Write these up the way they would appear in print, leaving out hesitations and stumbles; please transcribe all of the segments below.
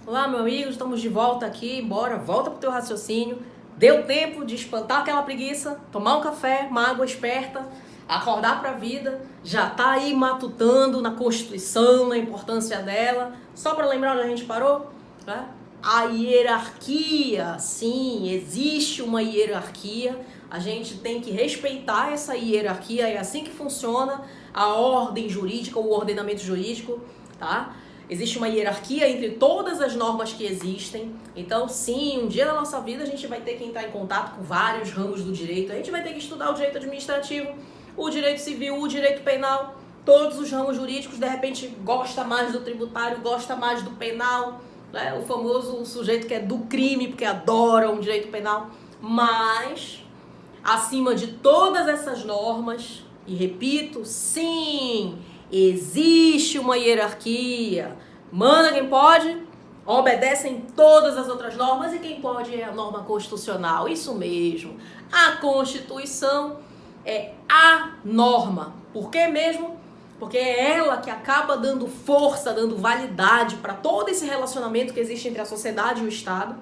Olá, meu amigo, estamos de volta aqui. Bora, volta pro teu raciocínio. Deu tempo de espantar aquela preguiça, tomar um café, uma água esperta, acordar pra vida. Já tá aí matutando na Constituição, na importância dela. Só para lembrar onde a gente parou, né? A hierarquia, sim, existe uma hierarquia. A gente tem que respeitar essa hierarquia, é assim que funciona a ordem jurídica, o ordenamento jurídico, tá? Existe uma hierarquia entre todas as normas que existem. Então, sim, um dia na nossa vida a gente vai ter que entrar em contato com vários ramos do direito. A gente vai ter que estudar o direito administrativo, o direito civil, o direito penal, todos os ramos jurídicos. De repente, gosta mais do tributário, gosta mais do penal, né? O famoso sujeito que é do crime, porque adora um direito penal. Mas, acima de todas essas normas, e repito, sim, existe uma hierarquia. Manda quem pode, obedecem todas as outras normas e quem pode é a norma constitucional. Isso mesmo. A Constituição é a norma. Por quê mesmo? Porque é ela que acaba dando força, dando validade para todo esse relacionamento que existe entre a sociedade e o Estado.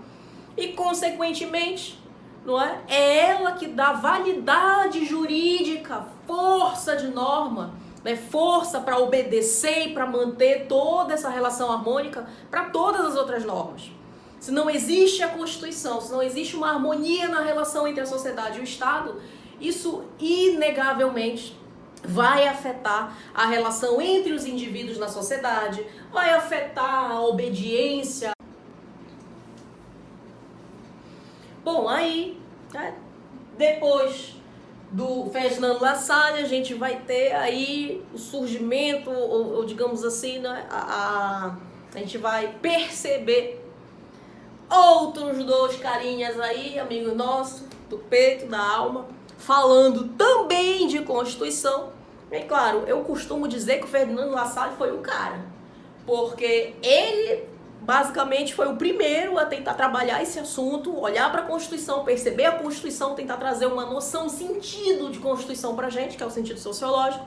E, consequentemente, não é? É ela que dá validade jurídica, força de norma, né? Força para obedecer e para manter toda essa relação harmônica para todas as outras normas. Se não existe a Constituição, se não existe uma harmonia na relação entre a sociedade e o Estado, isso inegavelmente vai afetar a relação entre os indivíduos na sociedade, vai afetar a obediência. Bom, aí, né, depois do Ferdinand Lassalle, a gente vai ter aí o surgimento, ou digamos assim, né, a gente vai perceber outros dois carinhas aí, amigos nossos, do peito, da alma, falando também de Constituição. E claro, eu costumo dizer que o Ferdinand Lassalle foi o cara, porque ele basicamente foi o primeiro a tentar trabalhar esse assunto, olhar para a Constituição, perceber a Constituição, tentar trazer uma noção, sentido de Constituição para a gente, que é o sentido sociológico.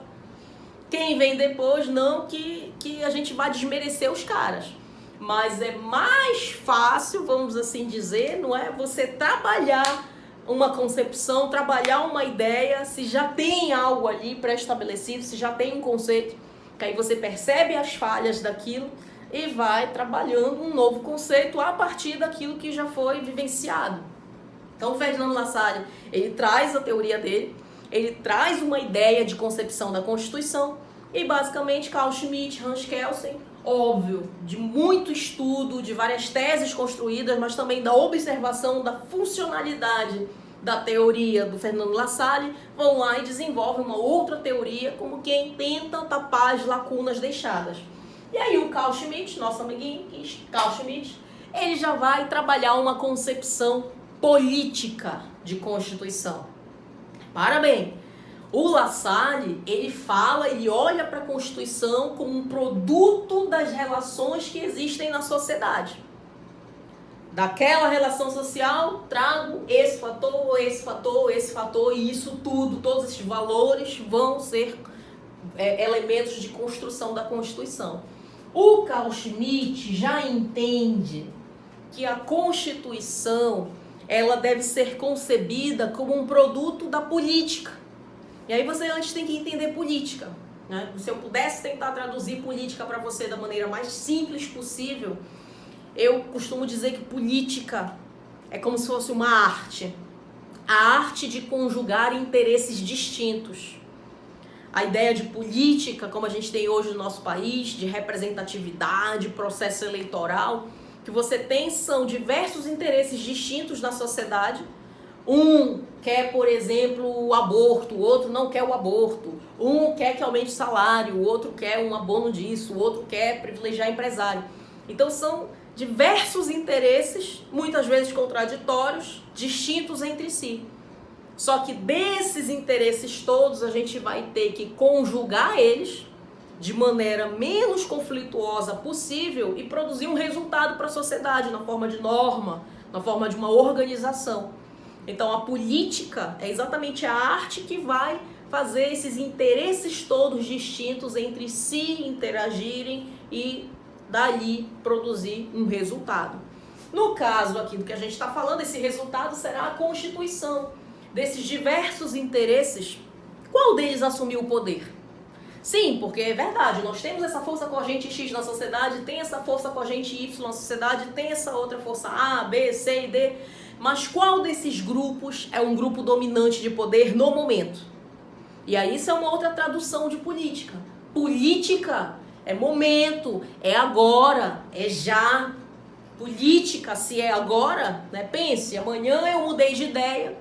Quem vem depois, não que a gente vá desmerecer os caras, mas é mais fácil, vamos assim dizer, não é? Você trabalhar uma concepção, trabalhar uma ideia, se já tem algo ali pré-estabelecido, se já tem um conceito, que aí você percebe as falhas daquilo e vai trabalhando um novo conceito a partir daquilo que já foi vivenciado. Então, o Ferdinand Lassalle, ele traz a teoria dele, ele traz uma ideia de concepção da Constituição e, basicamente, Carl Schmitt, Hans Kelsen, óbvio, de muito estudo, de várias teses construídas, mas também da observação da funcionalidade da teoria do Ferdinand Lassalle, vão lá e desenvolvem uma outra teoria como quem tenta tapar as lacunas deixadas. E aí o Carl Schmitt, nosso amiguinho, Carl Schmitt, ele já vai trabalhar uma concepção política de Constituição. Parabéns! O Lassalle, ele fala, ele olha para a Constituição como um produto das relações que existem na sociedade. Daquela relação social, trago esse fator, esse fator, esse fator, e isso tudo, todos esses valores vão ser elementos de construção da Constituição. O Carl Schmitt já entende que a Constituição, ela deve ser concebida como um produto da política. E aí você antes tem que entender política, né? Se eu pudesse tentar traduzir política para você da maneira mais simples possível, eu costumo dizer que política é como se fosse uma arte. A arte de conjugar interesses distintos. A ideia de política, como a gente tem hoje no nosso país, de representatividade, processo eleitoral, que você tem são diversos interesses distintos na sociedade. Um quer, por exemplo, o aborto, o outro não quer o aborto. Um quer que aumente o salário, o outro quer um abono disso, o outro quer privilegiar empresário. Então são diversos interesses, muitas vezes contraditórios, distintos entre si. Só que desses interesses todos a gente vai ter que conjugar eles de maneira menos conflituosa possível e produzir um resultado para a sociedade na forma de norma, na forma de uma organização. Então a política é exatamente a arte que vai fazer esses interesses todos distintos entre si interagirem e dali produzir um resultado. No caso aqui do que a gente está falando, esse resultado será a constituição desses diversos interesses. Qual deles assumiu o poder? Sim, porque é verdade, nós temos essa força corrente X na sociedade, tem essa força corrente Y na sociedade, tem essa outra força A, B, C e D, mas qual desses grupos é um grupo dominante de poder no momento? E aí isso é uma outra tradução de política. Política é momento, é agora, é já. Política, se é agora, né? Pense, amanhã eu mudei de ideia,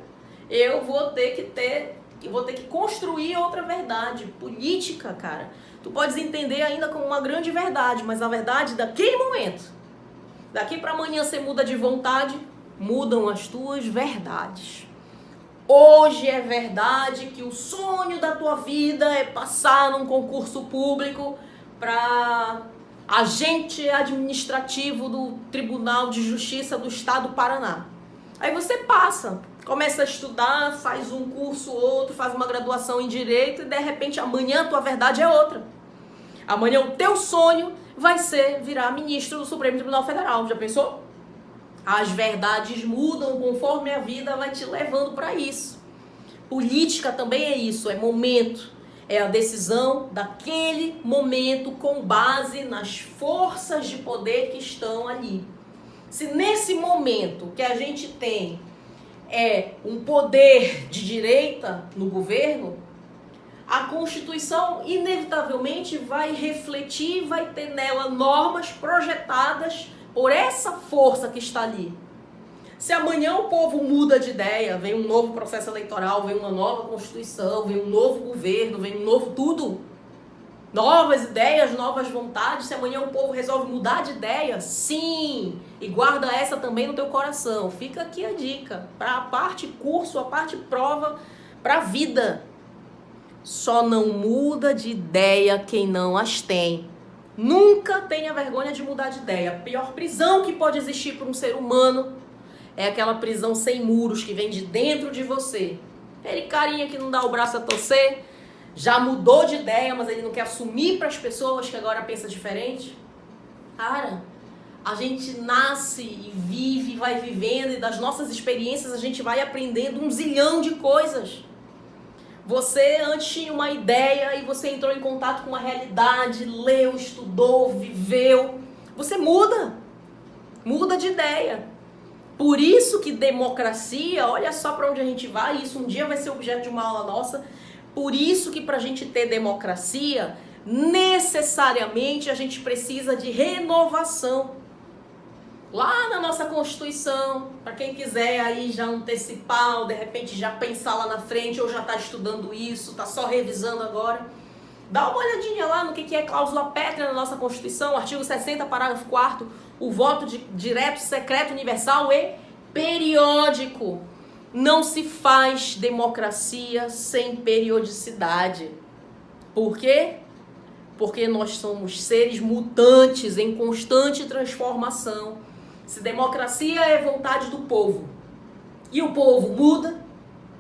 eu vou ter que construir outra verdade. Política, cara, tu podes entender ainda como uma grande verdade, mas a verdade daquele momento. Daqui para amanhã você muda de vontade, mudam as tuas verdades. Hoje é verdade que o sonho da tua vida é passar num concurso público para agente administrativo do Tribunal de Justiça do Estado do Paraná. Aí você passa, começa a estudar, faz um curso ou outro, faz uma graduação em Direito e de repente amanhã a tua verdade é outra. Amanhã o teu sonho vai ser virar ministro do Supremo Tribunal Federal. Já pensou? As verdades mudam conforme a vida vai te levando para isso. Política também é isso, é momento. É a decisão daquele momento com base nas forças de poder que estão ali. Se nesse momento que a gente tem um poder de direita no governo, a Constituição inevitavelmente vai refletir, vai ter nela normas projetadas por essa força que está ali. Se amanhã o povo muda de ideia, vem um novo processo eleitoral, vem uma nova Constituição, vem um novo governo, vem um novo tudo, novas ideias, novas vontades, se amanhã o povo resolve mudar de ideia, sim, e guarda essa também no teu coração. Fica aqui a dica, para a parte curso, a parte prova, para a vida. Só não muda de ideia quem não as tem. Nunca tenha vergonha de mudar de ideia. A pior prisão que pode existir para um ser humano é aquela prisão sem muros que vem de dentro de você. Aquele carinha que não dá o braço a torcer, já mudou de ideia, mas ele não quer assumir para as pessoas que agora pensa diferente. Cara, a gente nasce e vive, vai vivendo, e das nossas experiências a gente vai aprendendo um zilhão de coisas. Você antes tinha uma ideia e você entrou em contato com uma realidade, leu, estudou, viveu. Você muda de ideia. Por isso que democracia, olha só para onde a gente vai, isso um dia vai ser objeto de uma aula nossa. Por isso que para a gente ter democracia, necessariamente a gente precisa de renovação. Lá na nossa Constituição, para quem quiser aí já antecipar, ou de repente já pensar lá na frente, ou já está estudando isso, está só revisando agora, dá uma olhadinha lá no que é cláusula pétrea na nossa Constituição, artigo 60, parágrafo 4º, o voto direto, secreto, universal e periódico. Não se faz democracia sem periodicidade. Por quê? Porque nós somos seres mutantes em constante transformação. Se democracia é vontade do povo e o povo muda,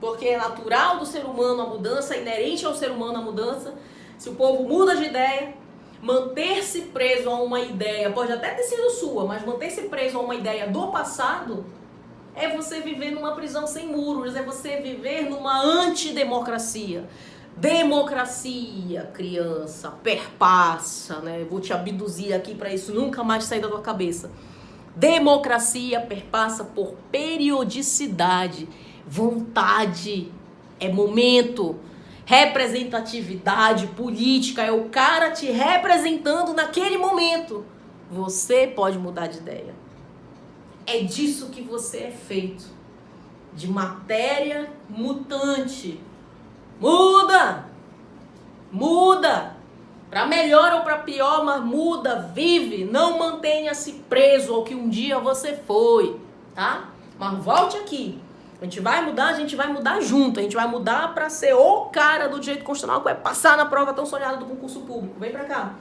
porque é natural do ser humano a mudança, é inerente ao ser humano a mudança, se o povo muda de ideia, manter-se preso a uma ideia, pode até ter sido sua, mas manter-se preso a uma ideia do passado é você viver numa prisão sem muros, é você viver numa antidemocracia. Democracia, criança, perpassa, né? Vou te abduzir aqui para isso nunca mais sair da tua cabeça. Democracia perpassa por periodicidade, vontade, é momento, representatividade política, é o cara te representando naquele momento. Você pode mudar de ideia. É disso que você é feito, de matéria mutante. Muda! Para melhor ou para pior, mas muda, vive, não mantenha-se preso ao que um dia você foi, tá? Mas volte aqui, a gente vai mudar junto, a gente vai mudar para ser o cara do direito constitucional que vai passar na prova tão sonhada do concurso público. Vem para cá.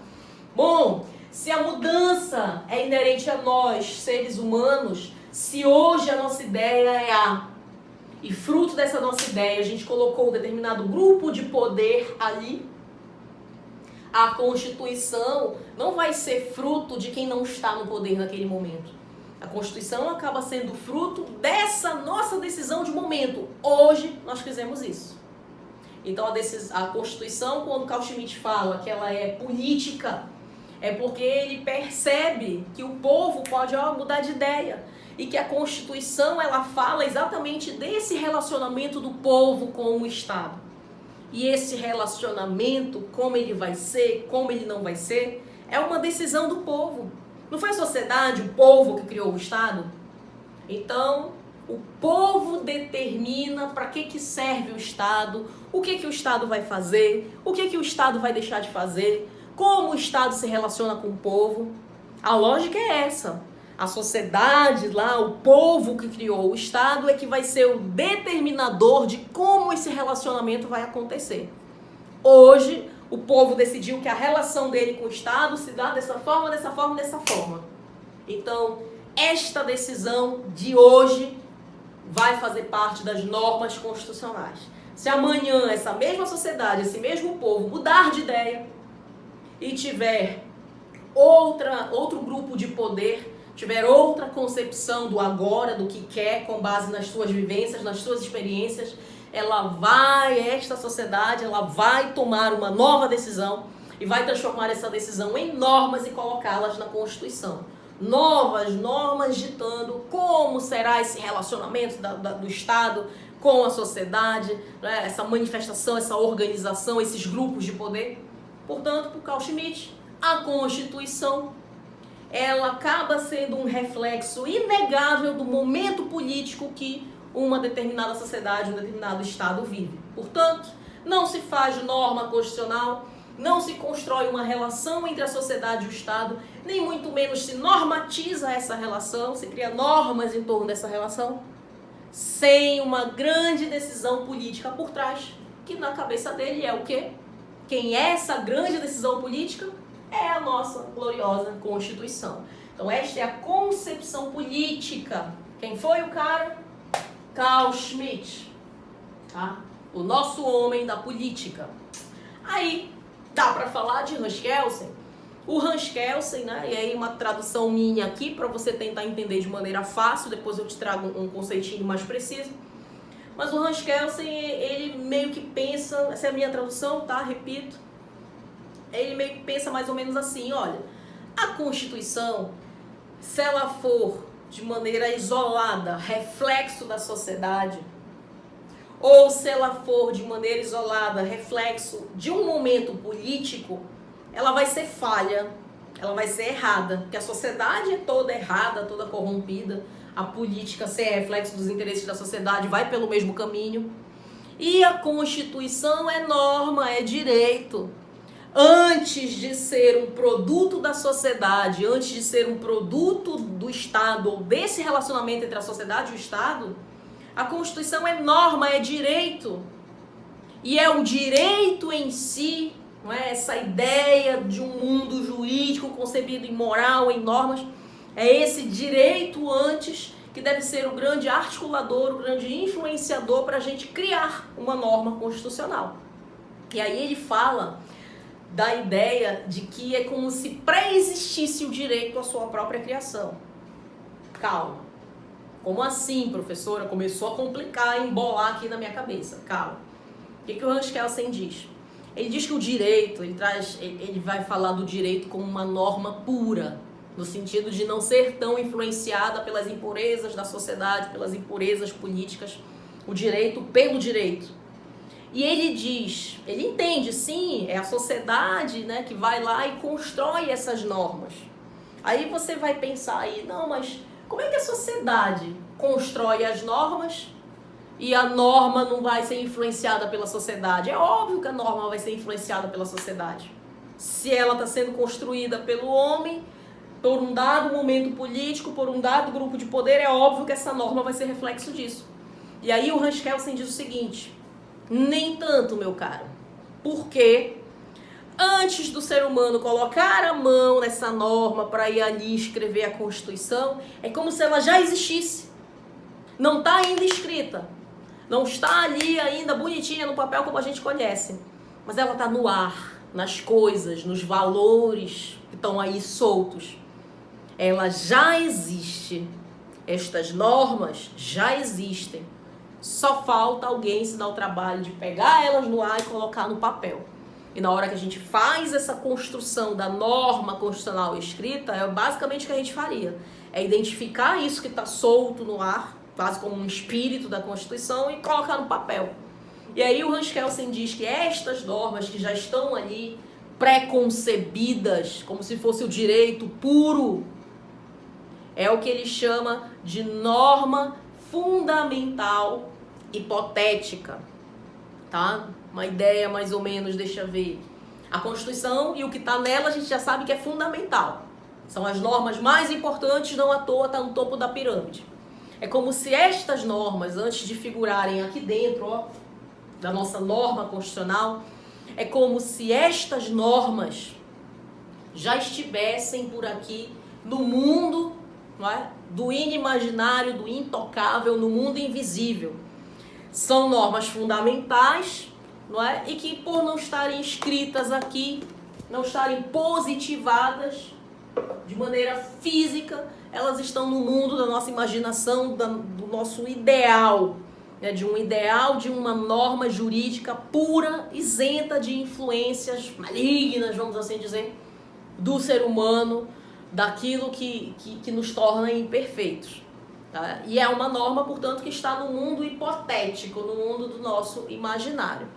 Bom, se a mudança é inerente a nós, seres humanos, se hoje a nossa ideia é A, e fruto dessa nossa ideia a gente colocou um determinado grupo de poder ali, A Constituição não vai ser fruto de quem não está no poder naquele momento. A Constituição acaba sendo fruto dessa nossa decisão de momento. Hoje nós fizemos isso. Então a Constituição, quando Carl Schmitt fala que ela é política, é porque ele percebe que o povo pode mudar de ideia. E que a Constituição ela fala exatamente desse relacionamento do povo com o Estado. E esse relacionamento, como ele vai ser, como ele não vai ser, é uma decisão do povo. Não foi a sociedade, o povo que criou o Estado? Então, o povo determina para que serve o Estado, o que o Estado vai fazer, o que o Estado vai deixar de fazer, como o Estado se relaciona com o povo. A lógica é essa. A sociedade lá, o povo que criou o Estado é que vai ser o determinador de como esse relacionamento vai acontecer. Hoje, o povo decidiu que a relação dele com o Estado se dá dessa forma, dessa forma, dessa forma. Então, esta decisão de hoje vai fazer parte das normas constitucionais. Se amanhã essa mesma sociedade, esse mesmo povo mudar de ideia e tiver outro grupo de poder, tiver outra concepção do agora, do que quer, com base nas suas vivências, nas suas experiências, esta sociedade, ela vai tomar uma nova decisão e vai transformar essa decisão em normas e colocá-las na Constituição. Novas normas ditando como será esse relacionamento do Estado com a sociedade, né? Essa manifestação, essa organização, esses grupos de poder. Portanto, por Carl Schmitt, a Constituição ela acaba sendo um reflexo inegável do momento político que uma determinada sociedade, um determinado Estado vive. Portanto, não se faz norma constitucional, não se constrói uma relação entre a sociedade e o Estado, nem muito menos se normatiza essa relação, se cria normas em torno dessa relação, sem uma grande decisão política por trás, que na cabeça dele é o quê? Quem é essa grande decisão política? É a nossa gloriosa Constituição. Então esta é a concepção política. Quem foi o cara? Carl Schmitt, tá? O nosso homem da política. Aí dá para falar de Hans Kelsen. O Hans Kelsen, né? E aí uma tradução minha aqui para você tentar entender de maneira fácil. Depois eu te trago um conceitinho mais preciso. Mas o Hans Kelsen, ele meio que pensa, essa é a minha tradução, tá? Repito. Ele meio que pensa mais ou menos assim, olha, a Constituição, se ela for de maneira isolada, reflexo da sociedade, ou se ela for de maneira isolada, reflexo de um momento político, ela vai ser falha, ela vai ser errada, porque a sociedade é toda errada, toda corrompida, a política, ser reflexo dos interesses da sociedade, vai pelo mesmo caminho, e a Constituição é norma, é direito. Antes de ser um produto da sociedade, antes de ser um produto do Estado, ou desse relacionamento entre a sociedade e o Estado, a Constituição é norma, é direito. E é o direito em si, não é? Essa ideia de um mundo jurídico concebido em moral, em normas, é esse direito antes que deve ser o grande articulador, o grande influenciador para a gente criar uma norma constitucional. E aí ele fala da ideia de que é como se pré-existisse o direito à sua própria criação. Calma. Como assim, professora? Começou a complicar, a embolar aqui na minha cabeça. Calma. O que o Hans Kelsen diz? Ele diz que o direito, ele vai falar do direito como uma norma pura, no sentido de não ser tão influenciada pelas impurezas da sociedade, pelas impurezas políticas, o direito pelo direito. E ele diz, ele entende, sim, é a sociedade, né, que vai lá e constrói essas normas. Aí você vai pensar aí, não, mas como é que a sociedade constrói as normas e a norma não vai ser influenciada pela sociedade? É óbvio que a norma vai ser influenciada pela sociedade. Se ela está sendo construída pelo homem, por um dado momento político, por um dado grupo de poder, é óbvio que essa norma vai ser reflexo disso. E aí o Hans Kelsen diz o seguinte: nem tanto, meu caro, porque antes do ser humano colocar a mão nessa norma para ir ali escrever a Constituição, é como se ela já existisse. Não está ainda escrita, não está ali ainda bonitinha no papel como a gente conhece, mas ela está no ar, nas coisas, nos valores que estão aí soltos. Ela já existe. Estas normas já existem. Só falta alguém se dar o trabalho de pegar elas no ar e colocar no papel. E na hora que a gente faz essa construção da norma constitucional escrita, é basicamente o que a gente faria. É identificar isso que está solto no ar, quase como um espírito da Constituição, e colocar no papel. E aí o Hans Kelsen diz que estas normas que já estão ali, pré-concebidas, como se fosse o direito puro, é o que ele chama de norma fundamental hipotética, tá? Uma ideia mais ou menos, deixa eu ver. A Constituição e o que está nela a gente já sabe que é fundamental. São as normas mais importantes, não à toa está no topo da pirâmide. É como se estas normas, antes de figurarem aqui dentro, ó, da nossa norma constitucional, é como se estas normas já estivessem por aqui no mundo, não é? Do inimaginário, do intocável, no mundo invisível. São normas fundamentais, não é? E que por não estarem escritas aqui, não estarem positivadas de maneira física, elas estão no mundo da nossa imaginação, do nosso ideal, né? De um ideal, de uma norma jurídica pura, isenta de influências malignas, vamos assim dizer, do ser humano, daquilo que nos torna imperfeitos. Tá? E é uma norma, portanto, que está no mundo hipotético, no mundo do nosso imaginário.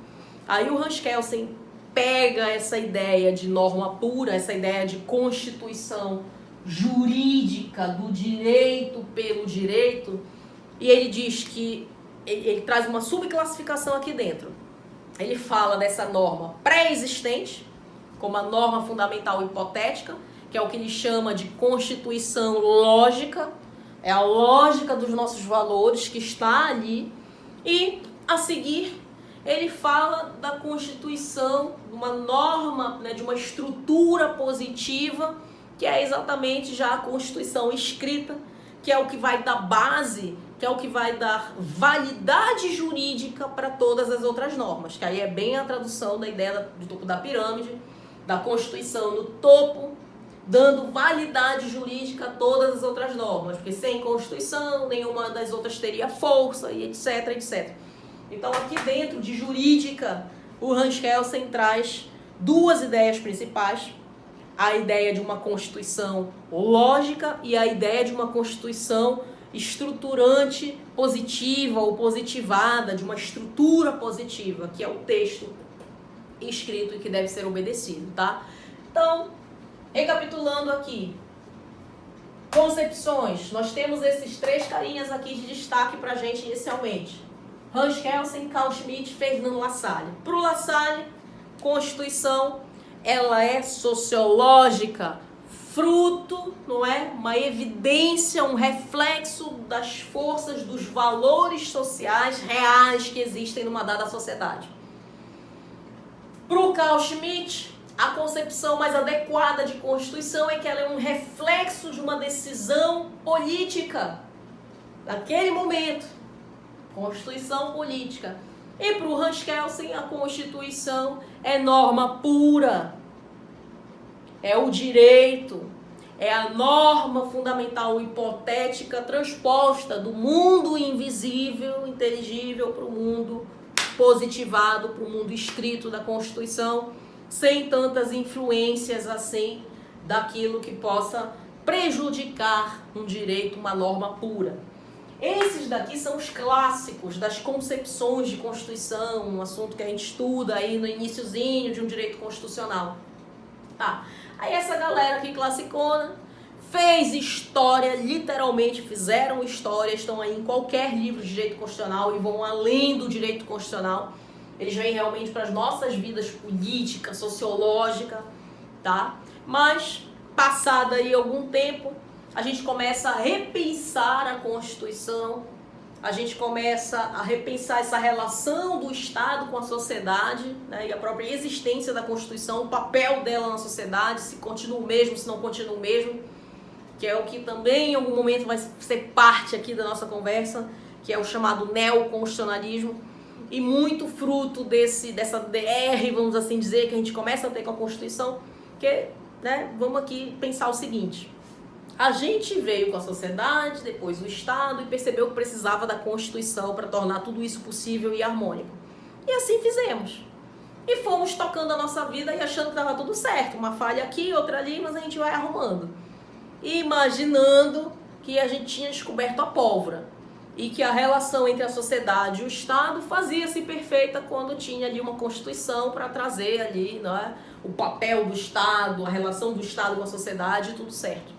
Aí o Hans Kelsen pega essa ideia de norma pura, essa ideia de constituição jurídica, do direito pelo direito, e ele diz que ele traz uma subclassificação aqui dentro. Ele fala dessa norma pré-existente, como a norma fundamental hipotética, que é o que ele chama de constituição lógica, é a lógica dos nossos valores que está ali, e a seguir ele fala da constituição, de uma norma, né, de uma estrutura positiva, que é exatamente já a Constituição escrita, que é o que vai dar base, que é o que vai dar validade jurídica para todas as outras normas, que aí é bem a tradução da ideia do topo da pirâmide, da Constituição no topo, dando validade jurídica a todas as outras normas, porque sem Constituição nenhuma das outras teria força, e etc, etc. Então aqui dentro de jurídica, o Hans Kelsen traz duas ideias principais, a ideia de uma Constituição lógica e a ideia de uma Constituição estruturante positiva ou positivada, de uma estrutura positiva, que é o texto escrito e que deve ser obedecido, tá? Então, recapitulando aqui, concepções, nós temos esses três carinhas aqui de destaque pra gente inicialmente. Hans Kelsen, Carl Schmitt, Ferdinand Lassalle. Para o Lassalle, Constituição, ela é sociológica, fruto, não é? Uma evidência, um reflexo das forças, dos valores sociais reais que existem numa dada sociedade. Para o Carl Schmitt, a concepção mais adequada de Constituição é que ela é um reflexo de uma decisão política naquele momento. Constituição política. E para o Hans Kelsen, a Constituição é norma pura, é o direito, é a norma fundamental hipotética transposta do mundo invisível, inteligível, para o mundo positivado, para o mundo escrito da Constituição, sem tantas influências assim daquilo que possa prejudicar um direito, uma norma pura. Esses daqui são os clássicos das concepções de Constituição, um assunto que a gente estuda aí no iniciozinho de um direito constitucional. Tá. Aí essa galera aqui classicona fez história, literalmente fizeram história, estão aí em qualquer livro de direito constitucional e vão além do direito constitucional. Eles vêm realmente para as nossas vidas política, sociológica, tá? Mas, passado aí algum tempo, a gente começa a repensar a Constituição, a gente começa a repensar essa relação do Estado com a sociedade, né, e a própria existência da Constituição, o papel dela na sociedade, se continua o mesmo, se não continua o mesmo, que é o que também em algum momento vai ser parte aqui da nossa conversa, que é o chamado neoconstitucionalismo. e muito fruto dessa DR, vamos assim dizer, que a gente começa a ter com a Constituição, que, né, vamos aqui pensar o seguinte: a gente veio com a sociedade, depois o Estado, e percebeu que precisava da Constituição para tornar tudo isso possível e harmônico. E assim fizemos. E fomos tocando a nossa vida e achando que estava tudo certo. Uma falha aqui, outra ali, mas a gente vai arrumando. E imaginando que a gente tinha descoberto a pólvora. E que a relação entre a sociedade e o Estado fazia-se perfeita quando tinha ali uma Constituição para trazer ali, né, o papel do Estado, a relação do Estado com a sociedade, tudo certo.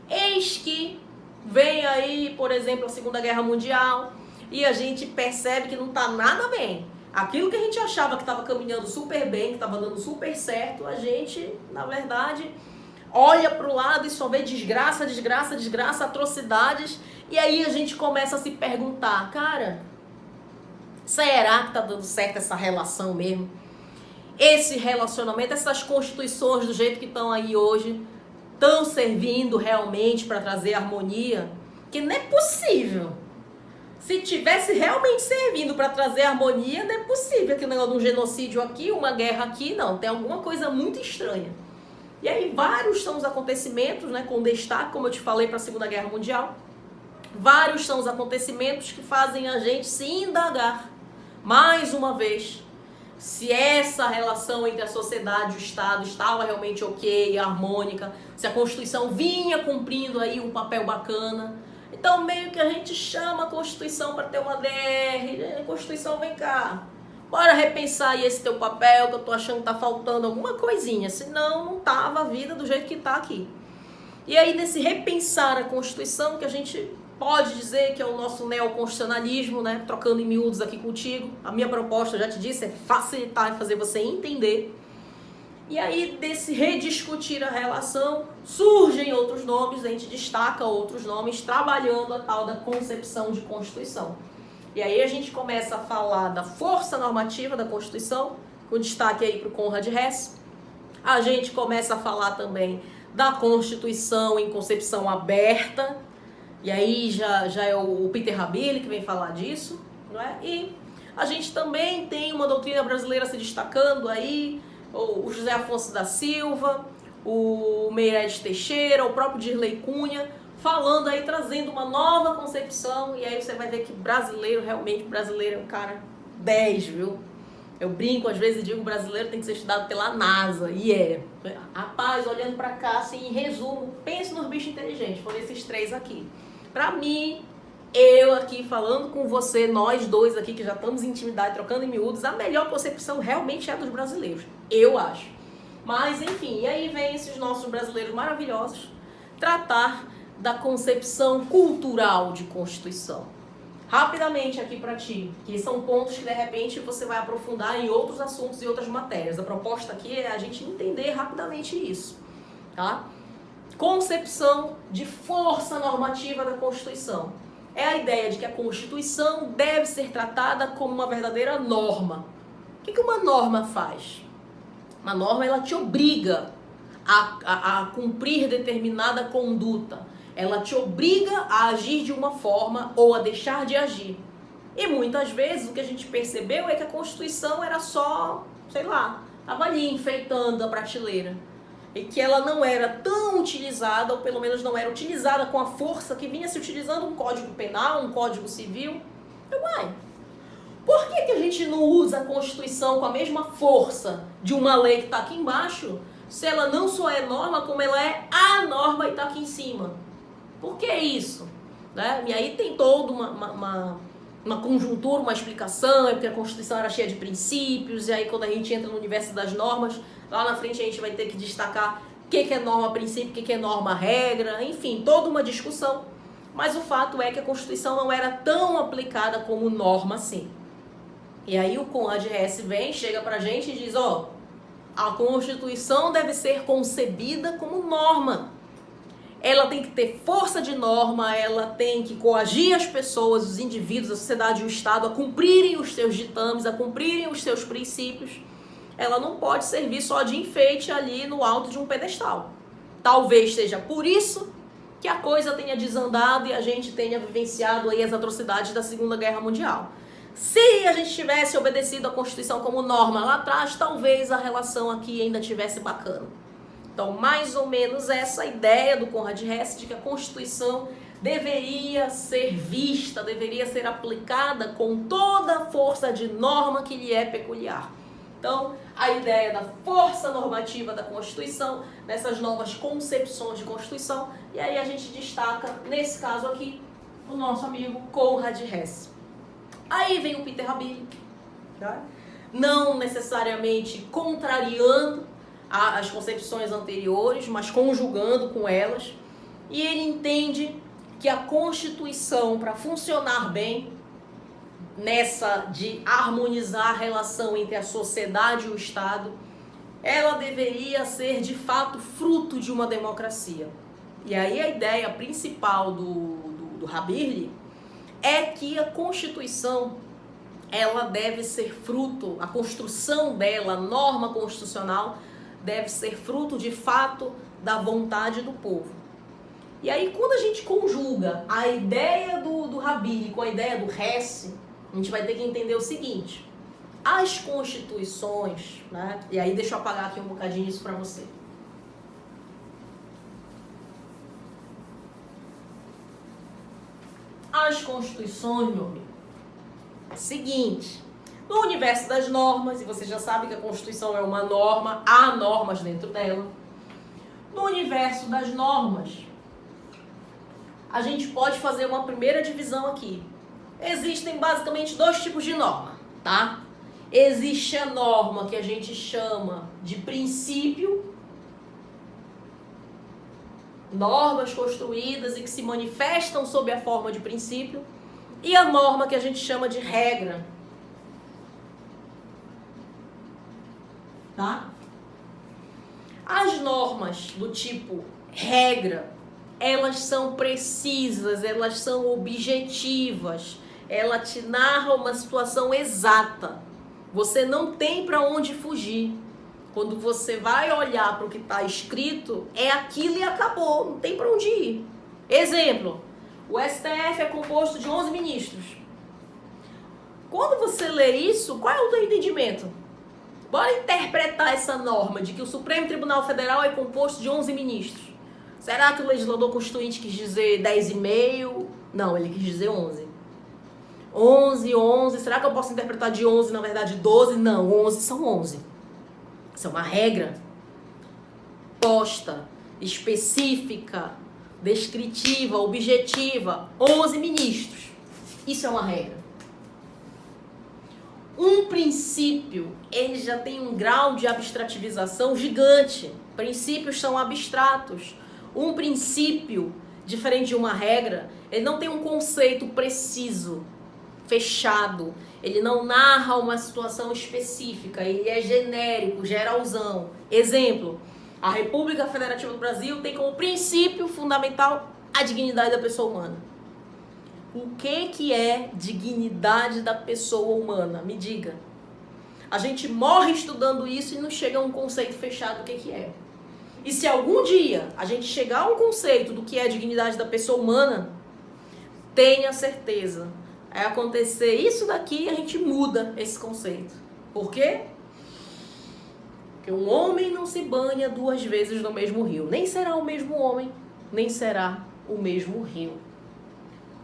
Eis que vem aí, por exemplo, a Segunda Guerra Mundial e a gente percebe que não está nada bem. Aquilo que a gente achava que estava caminhando super bem, que estava dando super certo, a gente, na verdade, olha para o lado e só vê desgraça, desgraça, desgraça, atrocidades. E aí a gente começa a se perguntar, cara, será que está dando certo essa relação mesmo? Esse relacionamento, essas constituições do jeito que estão aí hoje, estão servindo realmente para trazer harmonia? Que não é possível. Se tivesse realmente servindo para trazer harmonia, não é possível que o negócio de um genocídio aqui, uma guerra aqui, não. Tem alguma coisa muito estranha. E aí vários são os acontecimentos, né, com destaque, como eu te falei, para a Segunda Guerra Mundial. Vários são os acontecimentos que fazem a gente se indagar, mais uma vez, se essa relação entre a sociedade e o Estado estava realmente ok, harmônica, se a Constituição vinha cumprindo aí um papel bacana. Então meio que a gente chama a Constituição para ter uma DR, Constituição, vem cá, bora repensar aí esse teu papel, que eu tô achando que tá faltando alguma coisinha, senão não tava a vida do jeito que tá aqui. E aí nesse repensar a Constituição, que a gente pode dizer que é o nosso neoconstitucionalismo, né? Trocando em miúdos aqui contigo. A minha proposta, já te disse, é facilitar e fazer você entender. E aí, desse rediscutir a relação, surgem outros nomes, a gente destaca outros nomes, trabalhando a tal da concepção de Constituição. E aí a gente começa a falar da força normativa da Constituição, com destaque aí para o Conrad Hess. A gente começa a falar também da Constituição em concepção aberta, e aí já é o Peter Habili que vem falar disso, não é? E a gente também tem uma doutrina brasileira se destacando aí, o José Afonso da Silva, o Meireles Teixeira, o próprio Dirley Cunha, falando aí, trazendo uma nova concepção. E aí você vai ver que brasileiro, realmente brasileiro é um cara 10, viu? Eu brinco, às vezes digo, brasileiro tem que ser estudado pela NASA, e é. Rapaz, olhando pra cá, assim, em resumo, pense nos bichos inteligentes, foram esses três aqui. Pra mim, eu aqui falando com você, nós dois aqui que já estamos em intimidade, trocando em miúdos, a melhor concepção realmente é a dos brasileiros, eu acho. Mas, enfim, e aí vem esses nossos brasileiros maravilhosos tratar da concepção cultural de Constituição. Rapidamente aqui para ti, que são pontos que de repente você vai aprofundar em outros assuntos e outras matérias. A proposta aqui é a gente entender rapidamente isso, tá? Concepção de força normativa da Constituição. É a ideia de que a Constituição deve ser tratada como uma verdadeira norma. O que uma norma faz? Uma norma, ela te obriga a cumprir determinada conduta. Ela te obriga a agir de uma forma ou a deixar de agir. E muitas vezes o que a gente percebeu é que a Constituição era só, sei lá, estava ali enfeitando a prateleira. E que ela não era tão utilizada, ou pelo menos não era utilizada com a força que vinha se utilizando um Código Penal, um Código Civil. Uai, por que a gente não usa a Constituição com a mesma força de uma lei que está aqui embaixo, se ela não só é norma, como ela é a norma e está aqui em cima? Por que isso? Né? E aí tem toda uma conjuntura, uma explicação, é porque a Constituição era cheia de princípios, e aí quando a gente entra no universo das normas, lá na frente a gente vai ter que destacar o que é norma princípio, o que é norma regra, enfim, toda uma discussão. Mas o fato é que a Constituição não era tão aplicada como norma assim. E aí o Conrad Hess vem, chega pra gente e diz, ó, a Constituição deve ser concebida como norma. Ela tem que ter força de norma, ela tem que coagir as pessoas, os indivíduos, a sociedade e o Estado a cumprirem os seus ditames, a cumprirem os seus princípios. Ela não pode servir só de enfeite ali no alto de um pedestal. Talvez seja por isso que a coisa tenha desandado e a gente tenha vivenciado aí as atrocidades da Segunda Guerra Mundial. Se a gente tivesse obedecido a Constituição como norma lá atrás, talvez a relação aqui ainda tivesse bacana. Então, mais ou menos essa ideia do Conrad Hess de que a Constituição deveria ser vista, deveria ser aplicada com toda a força de norma que lhe é peculiar. Então, a ideia da força normativa da Constituição, nessas novas concepções de Constituição, e aí a gente destaca, nesse caso aqui, o nosso amigo Conrad Hess. Aí vem o Peter Habili, tá? Não necessariamente contrariando as concepções anteriores, mas conjugando com elas, e ele entende que a Constituição, para funcionar bem, nessa de harmonizar a relação entre a sociedade e o Estado, ela deveria ser de fato fruto de uma democracia. E aí a ideia principal do Habili é que a Constituição, ela deve ser fruto, a construção dela, a norma constitucional, deve ser fruto de fato da vontade do povo. E aí quando a gente conjuga a ideia do Habili com a ideia do Hess, a gente vai ter que entender o seguinte: as constituições, né? E aí deixa eu apagar aqui um bocadinho isso para você. As constituições, meu amigo, seguinte, no universo das normas, e você já sabe que a Constituição é uma norma, há normas dentro dela. No universo das normas, a gente pode fazer uma primeira divisão aqui. Existem basicamente dois tipos de norma, tá? Existe a norma que a gente chama de princípio, normas construídas e que se manifestam sob a forma de princípio, e a norma que a gente chama de regra, tá? As normas do tipo regra, elas são precisas, elas são objetivas, ela te narra uma situação exata. Você não tem para onde fugir. Quando você vai olhar para o que está escrito, é aquilo e acabou, não tem para onde ir. Exemplo, o STF é composto de 11 ministros. Quando você lê isso, qual é o teu entendimento? Bora interpretar essa norma de que o Supremo Tribunal Federal é composto de 11 ministros. Será que o legislador constituinte quis dizer 10,5? Não, ele quis dizer 11. 11. Será que eu posso interpretar de 11, na verdade, 12? Não, 11 são 11. Isso é uma regra posta, específica, descritiva, objetiva. 11 ministros. Isso é uma regra. Um princípio, ele já tem um grau de abstrativização gigante. Princípios são abstratos. Um princípio, diferente de uma regra, ele não tem um conceito preciso, fechado. Ele não narra uma situação específica, ele é genérico, geralzão. Exemplo, a República Federativa do Brasil tem como princípio fundamental a dignidade da pessoa humana. O que é dignidade da pessoa humana? Me diga. A gente morre estudando isso e não chega a um conceito fechado do que é. E se algum dia a gente chegar a um conceito do que é a dignidade da pessoa humana, tenha certeza, vai acontecer isso daqui e a gente muda esse conceito. Por quê? Porque um homem não se banha 2 vezes no mesmo rio. Nem será o mesmo homem, nem será o mesmo rio.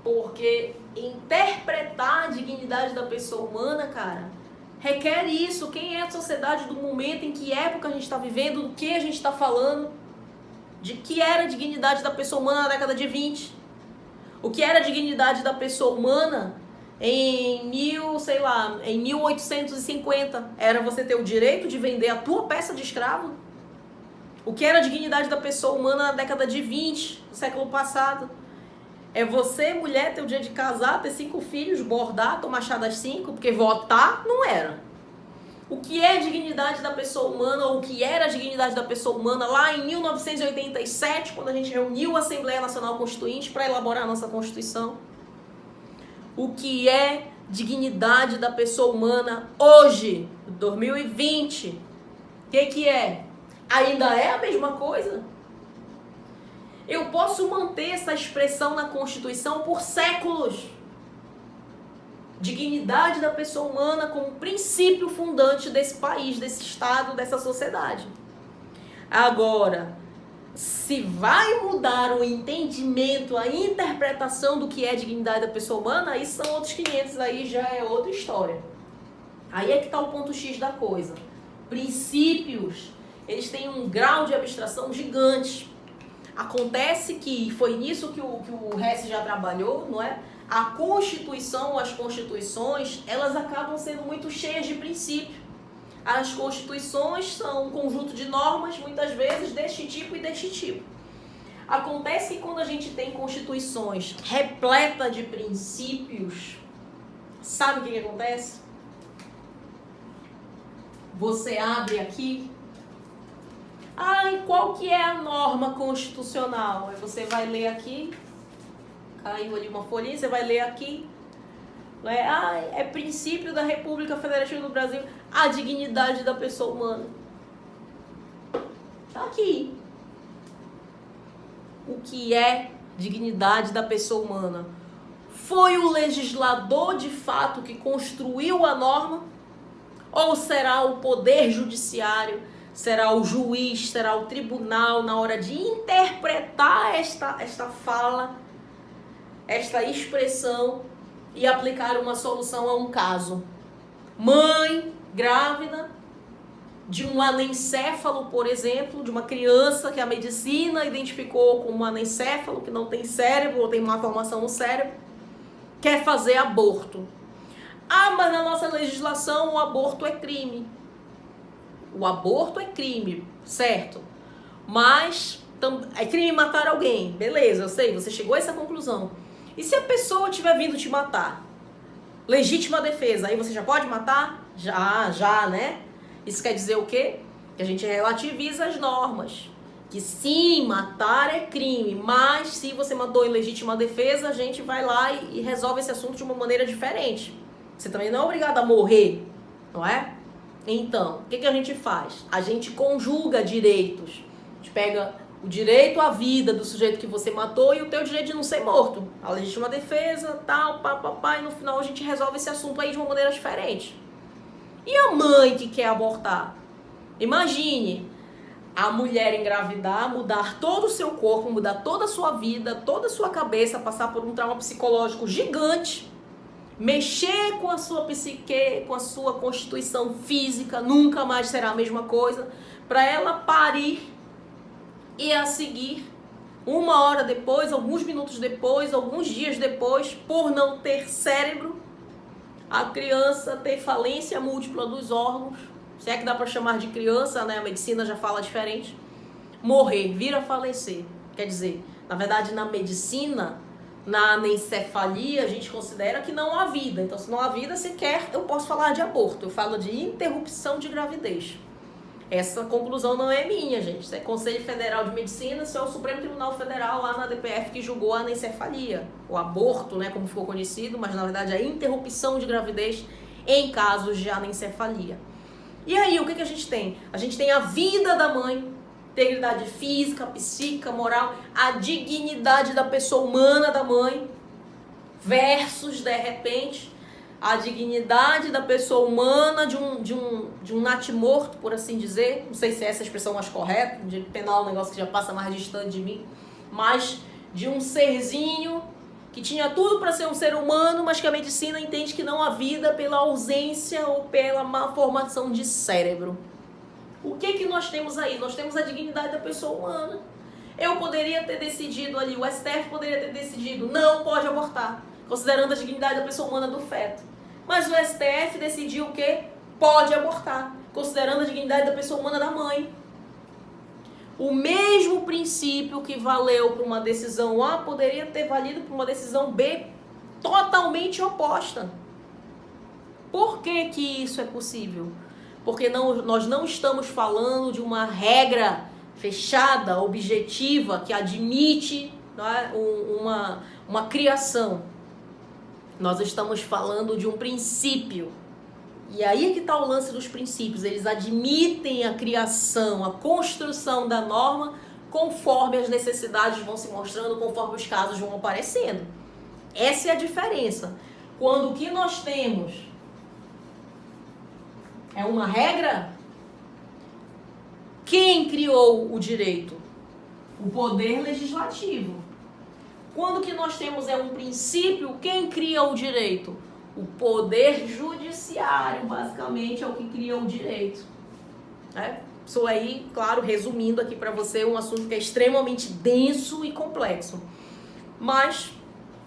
Porque interpretar a dignidade da pessoa humana, cara, requer isso. Quem é a sociedade do momento, em que época a gente está vivendo, do que a gente está falando, de que era a dignidade da pessoa humana na década de 20, o que era a dignidade da pessoa humana em 1850, era você ter o direito de vender a tua peça de escravo. O que era a dignidade da pessoa humana na década de 20, do século passado, é você, mulher, ter o dia de casar, ter 5 filhos, bordar, tomar chá das 5, porque votar não era. O que é a dignidade da pessoa humana, ou o que era a dignidade da pessoa humana lá em 1987, quando a gente reuniu a Assembleia Nacional Constituinte para elaborar a nossa Constituição. O que é dignidade da pessoa humana hoje, 2020. O que é? Ainda é a mesma coisa? Eu posso manter essa expressão na Constituição por séculos. dignidade da pessoa humana como princípio fundante desse país, desse estado, dessa sociedade. Agora, se vai mudar o entendimento, a interpretação do que é dignidade da pessoa humana, aí são outros 500, aí já é outra história. Aí é que está o ponto X da coisa. Princípios, eles têm um grau de abstração gigante. Acontece que foi nisso que o Hess já trabalhou, não é? A Constituição, as constituições, elas acabam sendo muito cheias de princípio. As constituições são um conjunto de normas, muitas vezes, deste tipo e deste tipo. Acontece que quando a gente tem constituições repletas de princípios, sabe o que acontece? Você abre aqui, e qual que é a norma constitucional? Aí você vai ler aqui, caiu ali uma folhinha, você vai ler aqui, é princípio da República Federativa do Brasil, a dignidade da pessoa humana. Tá aqui. O que é dignidade da pessoa humana? Foi o legislador de fato que construiu a norma? Ou será o poder judiciário, será o juiz, será o tribunal na hora de interpretar esta fala, esta expressão e aplicar uma solução a um caso? Mãe grávida de um anencéfalo, por exemplo, de uma criança que a medicina identificou como um anencéfalo, que não tem cérebro ou tem uma formação no cérebro, quer fazer aborto. Mas na nossa legislação o aborto é crime. O aborto é crime, certo? Mas é crime matar alguém. Beleza, eu sei, você chegou a essa conclusão. E se a pessoa tiver vindo te matar? Legítima defesa, aí você já pode matar? Já, né? Isso quer dizer o quê? Que a gente relativiza as normas. Que sim, matar é crime, mas se você matou em legítima defesa, a gente vai lá e resolve esse assunto de uma maneira diferente. Você também não é obrigado a morrer, não é? Então, o que a gente faz? A gente conjuga direitos. A gente pega o direito à vida do sujeito que você matou e o teu direito de não ser morto. A legítima defesa, tal, e no final a gente resolve esse assunto aí de uma maneira diferente. E a mãe que quer abortar? Imagine a mulher engravidar, mudar todo o seu corpo, mudar toda a sua vida, toda a sua cabeça, passar por um trauma psicológico gigante, mexer com a sua psique, com a sua constituição física, nunca mais será a mesma coisa, para ela parir e a seguir, uma hora depois, alguns minutos depois, alguns dias depois, por não ter cérebro, a criança ter falência múltipla dos órgãos, se é que dá para chamar de criança, né? A medicina já fala diferente, morrer, vir a falecer. Quer dizer, na verdade, na medicina, na anencefalia, a gente considera que não há vida. Então, se não há vida, sequer eu posso falar de aborto. Eu falo de interrupção de gravidez. Essa conclusão não é minha, gente. Isso é Conselho Federal de Medicina, isso é o Supremo Tribunal Federal lá na DPF que julgou a anencefalia. O aborto, né, como ficou conhecido, mas na verdade a interrupção de gravidez em casos de anencefalia. E aí, o que a gente tem? A gente tem a vida da mãe, integridade física, psíquica, moral, a dignidade da pessoa humana da mãe, versus, de repente, a dignidade da pessoa humana de um natimorto, por assim dizer. Não sei se é essa a expressão mais correta, de penal, um negócio que já passa mais distante de mim, mas de um serzinho que tinha tudo para ser um ser humano, mas que a medicina entende que não há vida pela ausência ou pela má formação de cérebro. O que nós temos aí? Nós temos a dignidade da pessoa humana. Eu poderia ter decidido ali, o STF poderia ter decidido, não pode abortar, considerando a dignidade da pessoa humana do feto. Mas o STF decidiu o quê? Pode abortar, considerando a dignidade da pessoa humana da mãe. O mesmo princípio que valeu para uma decisão A poderia ter valido para uma decisão B totalmente oposta. Por que que isso é possível? Porque nós não estamos falando de uma regra fechada, objetiva, que admite, não é, uma criação. Nós estamos falando de um princípio. E aí é que está o lance dos princípios. Eles admitem a criação, a construção da norma conforme as necessidades vão se mostrando, conforme os casos vão aparecendo. Essa é a diferença. quando o que nós temos é uma regra, quem criou o direito? O poder legislativo. Quando o que nós temos é um princípio, quem cria o direito? O poder judiciário, basicamente, é o que cria o direito. Isso aí, claro, resumindo aqui para você, um assunto que é extremamente denso e complexo. Mas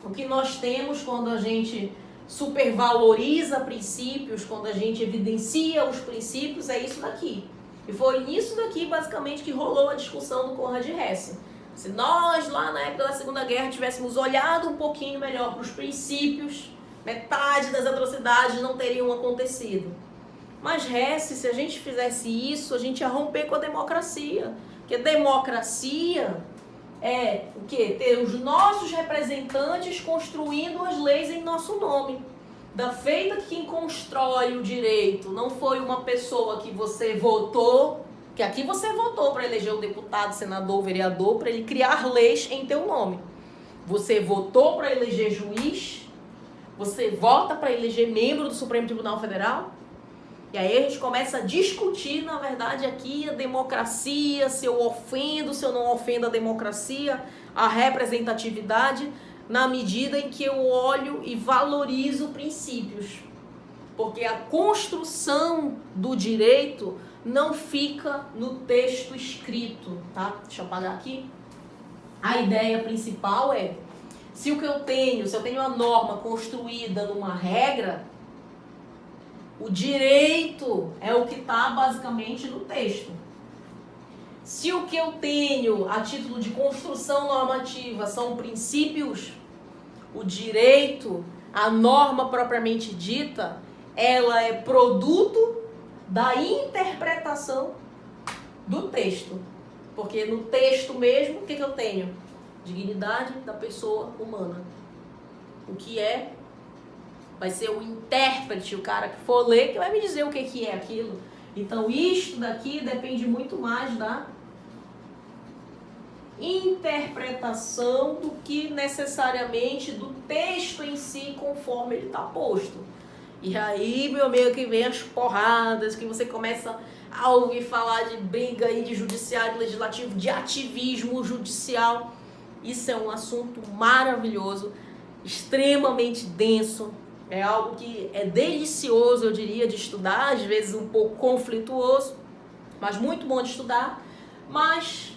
o que nós temos quando a gente supervaloriza princípios, quando a gente evidencia os princípios, é isso daqui. E foi nisso daqui, basicamente, que rolou a discussão do Conrad Hesse. Se nós, lá na época da Segunda Guerra, tivéssemos olhado um pouquinho melhor para os princípios, metade das atrocidades não teriam acontecido. Mas Hesse, se a gente fizesse isso, a gente ia romper com a democracia. Porque democracia é o quê? Ter os nossos representantes construindo as leis em nosso nome. Da feita que quem constrói o direito não foi uma pessoa que você votou, que aqui você votou para eleger o deputado, senador, vereador, para ele criar leis em teu nome. Você votou para eleger juiz, você vota para eleger membro do Supremo Tribunal Federal. E aí a gente começa a discutir, na verdade, aqui a democracia, se eu ofendo, se eu não ofendo a democracia, a representatividade, na medida em que eu olho e valorizo princípios. Porque a construção do direito não fica no texto escrito, tá? Deixa eu apagar aqui. A ideia principal é, se eu tenho a norma construída numa regra, o direito é o que está basicamente no texto. Se o que eu tenho a título de construção normativa são princípios, o direito, a norma propriamente dita, ela é produto da interpretação do texto. Porque no texto mesmo, o que eu tenho? Dignidade da pessoa humana. O que é? Vai ser o intérprete, o cara que for ler, que vai me dizer o que é aquilo. Então, isto daqui depende muito mais da interpretação do que necessariamente do texto em si, conforme ele está posto. E aí, meu amigo, que vem as porradas, que você começa a ouvir falar de briga aí de judiciário legislativo, de ativismo judicial. Isso é um assunto maravilhoso, extremamente denso. É algo que é delicioso, eu diria, de estudar, às vezes um pouco conflituoso, mas muito bom de estudar, mas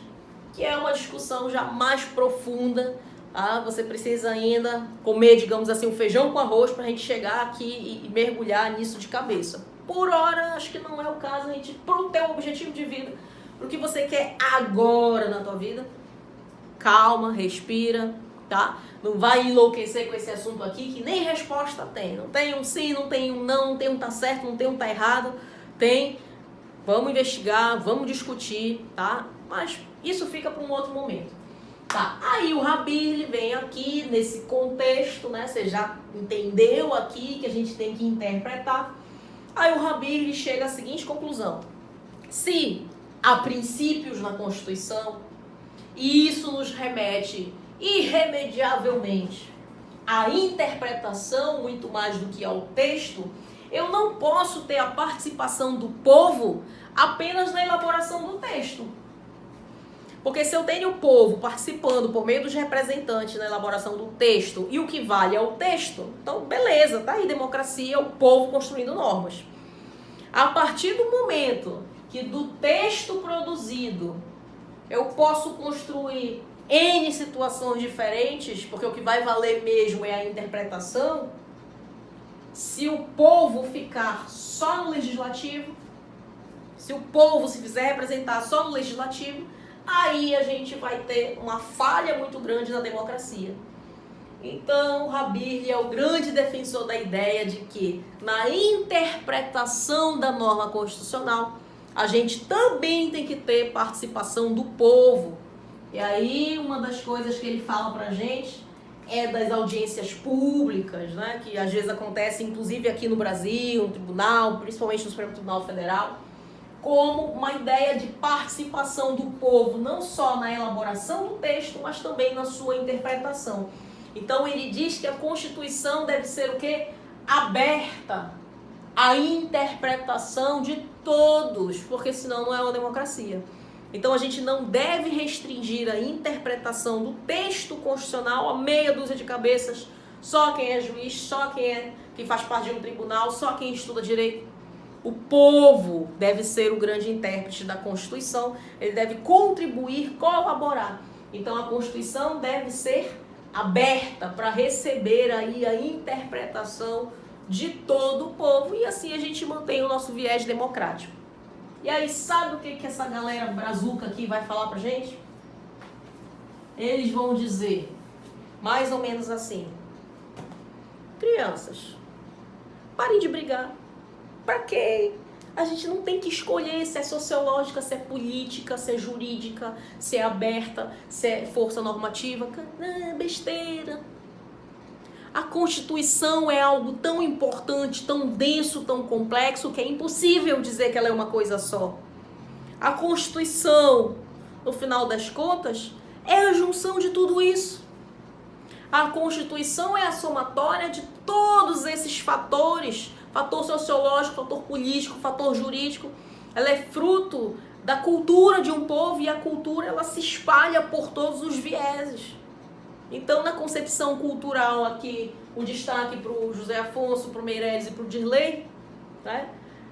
que é uma discussão já mais profunda. Tá? Você precisa ainda comer, digamos assim, um feijão com arroz para a gente chegar aqui e mergulhar nisso de cabeça. Por hora, acho que não é o caso, a gente, para o teu objetivo de vida, para o que você quer agora na tua vida, calma, respira, tá? Não vai enlouquecer com esse assunto aqui, que nem resposta tem. Não tem um sim, não tem um não, não tem um tá certo, não tem um tá errado. Tem, vamos investigar, vamos discutir, tá? Mas isso fica para um outro momento. Tá, aí o Rabir vem aqui nesse contexto, né? Você já entendeu aqui que a gente tem que interpretar. Aí o Rabir chega à seguinte conclusão. Se há princípios na Constituição, e isso nos remete irremediavelmente à interpretação muito mais do que ao texto, eu não posso ter a participação do povo apenas na elaboração do texto. Porque se eu tenho o povo participando por meio dos representantes na elaboração do texto e o que vale é o texto, então beleza, tá aí democracia, o povo construindo normas. A partir do momento que do texto produzido eu posso construir N situações diferentes, porque o que vai valer mesmo é a interpretação, se o povo ficar só no legislativo, se o povo se fizer representar só no legislativo, aí a gente vai ter uma falha muito grande na democracia. Então, Rabir é o grande defensor da ideia de que na interpretação da norma constitucional, a gente também tem que ter participação do povo. E aí, uma das coisas que ele fala pra gente é das audiências públicas, né, que às vezes acontece, inclusive aqui no Brasil, no tribunal, principalmente no Supremo Tribunal Federal, como uma ideia de participação do povo, não só na elaboração do texto, mas também na sua interpretação. Então ele diz que a Constituição deve ser o quê? Aberta à interpretação de todos, porque senão não é uma democracia. Então a gente não deve restringir a interpretação do texto constitucional a meia dúzia de cabeças, só quem é juiz, só quem faz parte de um tribunal, só quem estuda direito. O povo deve ser o grande intérprete da Constituição, ele deve contribuir, colaborar. Então a Constituição deve ser aberta para receber aí a interpretação de todo o povo e assim a gente mantém o nosso viés democrático. E aí, sabe o que essa galera brazuca aqui vai falar pra gente? Eles vão dizer, mais ou menos assim: crianças, parem de brigar. Pra quê? A gente não tem que escolher se é sociológica, se é política, se é jurídica, se é aberta, se é força normativa. Não, besteira. A Constituição é algo tão importante, tão denso, tão complexo, que é impossível dizer que ela é uma coisa só. A Constituição, no final das contas, é a junção de tudo isso. A Constituição é a somatória de todos esses fatores, fator sociológico, fator político, fator jurídico. Ela é fruto da cultura de um povo e a cultura ela se espalha por todos os vieses. Então, na concepção cultural aqui, o destaque para o José Afonso, para o Meirelles e para o Dirley, né?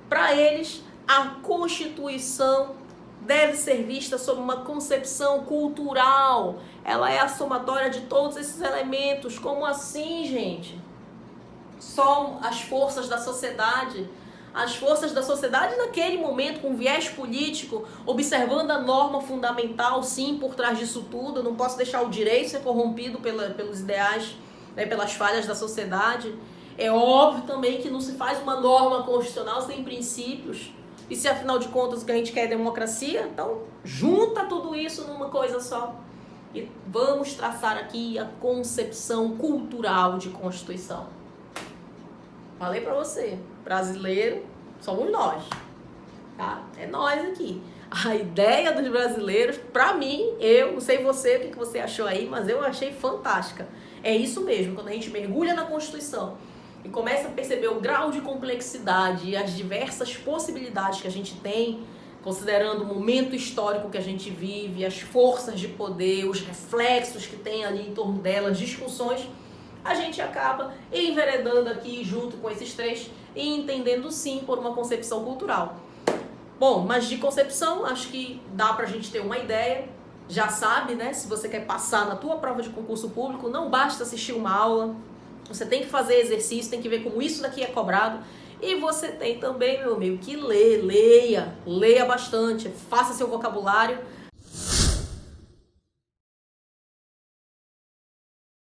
Para eles, a Constituição deve ser vista sob uma concepção cultural. Ela é a somatória de todos esses elementos. Como assim, gente? Só as forças da sociedade. As forças da sociedade naquele momento, com viés político, observando a norma fundamental, sim, por trás disso tudo. Eu não posso deixar o direito ser corrompido pelos ideais, né, pelas falhas da sociedade. É óbvio também que não se faz uma norma constitucional sem princípios. E se afinal de contas o que a gente quer é democracia, então junta tudo isso numa coisa só. E vamos traçar aqui a concepção cultural de Constituição. Falei pra você, brasileiro somos nós, tá? É nós aqui. A ideia dos brasileiros, pra mim, eu não sei você, o que você achou aí, mas eu achei fantástica. É isso mesmo, quando a gente mergulha na Constituição e começa a perceber o grau de complexidade e as diversas possibilidades que a gente tem, considerando o momento histórico que a gente vive, as forças de poder, os reflexos que tem ali em torno delas, discussões, a gente acaba enveredando aqui junto com esses três e entendendo sim por uma concepção cultural. Bom, mas de concepção acho que dá pra gente ter uma ideia, já sabe, né? Se você quer passar na tua prova de concurso público, não basta assistir uma aula, você tem que fazer exercício, tem que ver como isso daqui é cobrado e você tem também, meu amigo, que leia bastante, faça seu vocabulário,